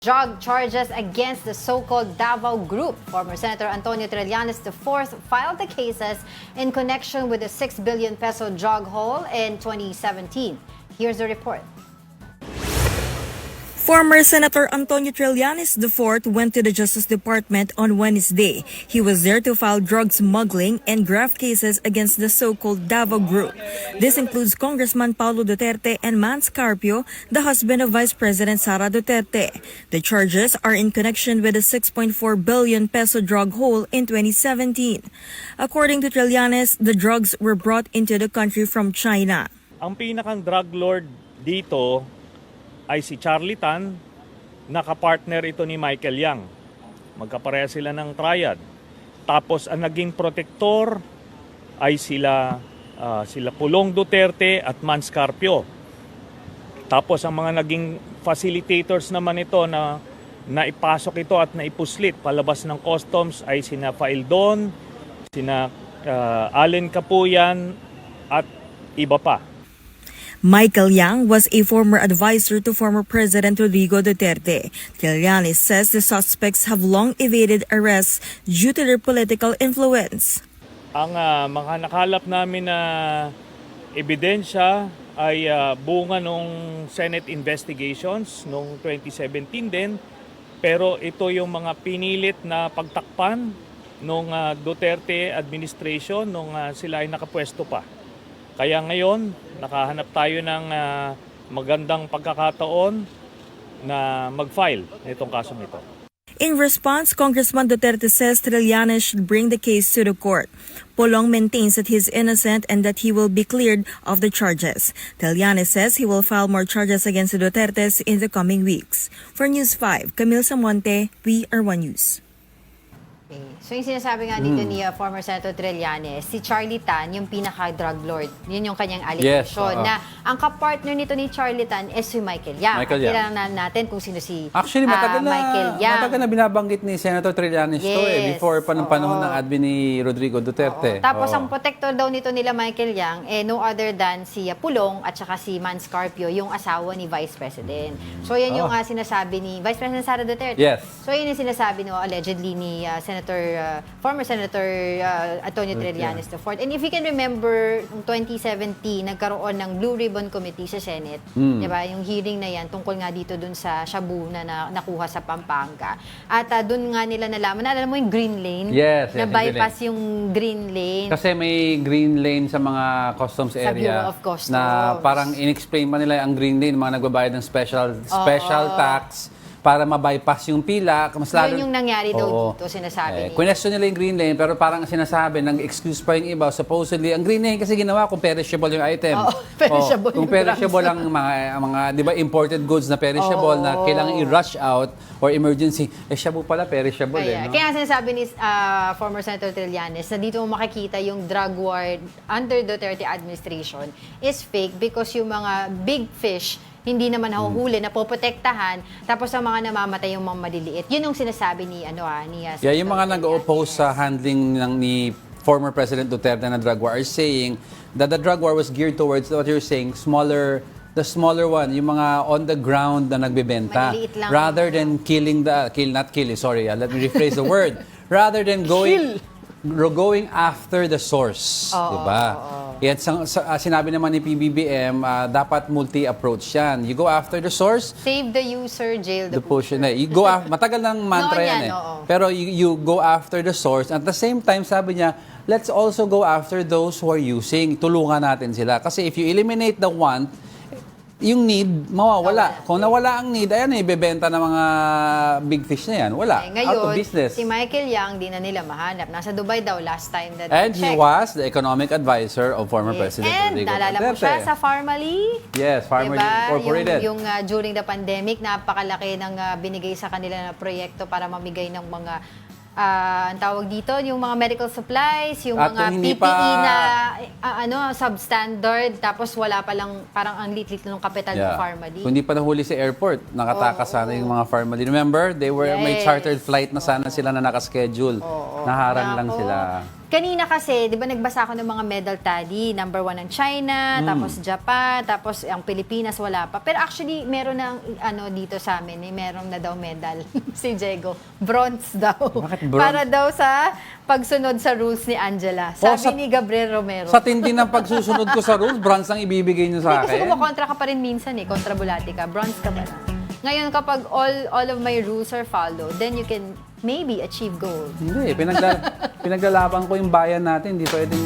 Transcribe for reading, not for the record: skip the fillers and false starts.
Drug charges against the so-called Davao Group. Former Senator Antonio Trillanes IV filed the cases in connection with the 6 billion peso drug haul in 2017. Here's the report. Former Senator Antonio Trillanes IV went to the Justice Department on Wednesday. He was there to file drug smuggling and graft cases against the so-called Davao Group. This includes Congressman Paulo Duterte and Mans Carpio, the husband of Vice President Sara Duterte. The charges are in connection with the 6.4 billion peso drug haul in 2017. According to Trillanes, the drugs were brought into the country from China. Ang pinakang drug lord dito ay si Charlie Tan, nakapartner ito ni Michael Yang. Magkapareha sila ng triad. Tapos ang naging protektor ay sila Pulong Duterte at Mans Carpio. Tapos ang mga naging facilitators naman ito na naipasok ito at naipuslit palabas ng customs ay sina Faildon, sina Allen Capuyan at iba pa. Michael Yang was a former advisor to former President Rodrigo Duterte. Trillanes says the suspects have long evaded arrests due to their political influence. Ang mga nakalap namin na ebidensya ay bunga nung Senate investigations noong 2017 din. Pero ito yung mga pinilit na pagtakpan nung Duterte administration nung sila ay nakapwesto pa. Kaya ngayon, nakahanap tayo ng magandang pagkakataon na mag-file nitong kasong ito. In response, Congressman Duterte says Trillanes should bring the case to the court. Pulong maintains that he is innocent and that he will be cleared of the charges. Trillanes says he will file more charges against the Dutertes in the coming weeks. For News 5, Camille Samonte, We Are One News. So yung sinasabi nga dito ni former Senator Trillanes, si Charlie Tan, yung pinaka-drug lord, yun yung kanyang allegation, na ang kapartner nito ni Charlie Tan is si Michael Yang. Kailangan natin kung sino si Actually, Michael Yang. matagal na binabanggit ni Senator Trillanes to before pa ng panahon ng admin ni Rodrigo Duterte. Tapos ang protector daw nito nila Michael Yang, no other than si Pulong at saka si Mans Carpio, yung asawa ni Vice President. So yan yung sinasabi ni Vice President Sara Duterte. Yes. So yun yung sinasabi allegedly ni former Senator Antonio Trillanes IV. And if you can remember, noong 2017, nagkaroon ng Blue Ribbon Committee sa Senate. Diba? Yung hearing na yan tungkol nga dito dun sa shabu na nakuha sa Pampanga. At dun nga nila nalaman, alam mo yung green lane? Yes. Na bypass yung green lane. Kasi may green lane sa mga customs Sa area Bureau of Customs. na parang in-explain pa nila ang green lane, mga nagbabayad ng special tax para ma-bypass yung pila. Mas lalo, yun yung nangyari daw dito, sinasabi niya. Question nila yung green lane, pero parang sinasabi, nag-excuse pa yung iba. Supposedly, ang green lane kasi ginawa kung perishable yung item. Perishable kung yung perishable ang mga di ba, imported goods na perishable na kailangan i-rush out or emergency, shabu pala perishable. No? Kaya sinasabi ni former Senator Trillanes na dito mo makikita yung drug war under Duterte administration is fake because yung mga big fish hindi naman nahuhuli, napoprotektahan, tapos ang mga namamatay yung mga maliliit. Yun yung sinasabi ni yung mga nag-oppose sa handling ni former President Duterte na drug war are saying that the drug war was geared towards what you're saying, the smaller one, yung mga on the ground na nagbebenta. Rather than let me rephrase the word. Rather than going after the source. Diba? At sinabi naman ni PBBM, dapat multi-approach yan. You go after the source. Save the user, jail the pusher. You go matagal ng mantra yan eh. Pero you go after the source. At the same time, sabi niya, let's also go after those who are using. Tulungan natin sila. Kasi if you eliminate the want, yung need, mawawala. Kung nawala ang need, ibebenta ng mga big fish na yan. Wala. Out of business. Si Michael Yang, di na nila mahanap. Nasa Dubai daw last time that And he was the economic advisor of former President Rodrigo Duterte. And naalala mo siya sa Pharmaly? Yes, Pharmaly Incorporated. Yung during the pandemic, napakalaki ng binigay sa kanila na proyekto para mamigay ng mga ang tawag dito, yung mga medical supplies, yung mga PPE na substandard, tapos wala pa lang, parang ang lit-lit ng kapital ng Pharmaly. Kung hindi pa nahuli sa airport, nakatakas sana yung mga Pharmaly. Remember, may chartered flight na sana sila na nakaschedule. Naharang lang sila. Kanina kasi, di ba nagbasa ako ng mga medal tally. Number 1 ang China, tapos Japan, tapos ang Pilipinas wala pa. Pero actually, meron na dito sa amin, meron na daw medal si Diego. Bronze daw. Bakit bronze? Para daw sa pagsunod sa rules ni Angela. Sabi ni Gabriel Romero. Sa tindi ng pagsusunod ko sa rules, bronze ang ibibigay niyo sa Kasi akin. kumakontra ka pa rin minsan kontra bulati ka. Bronze ka pa na. Ngayon, kapag all of my rules are followed, then you can maybe achieve gold. Hindi, pinaglalaban ko yung bayan natin. Hindi pwedeng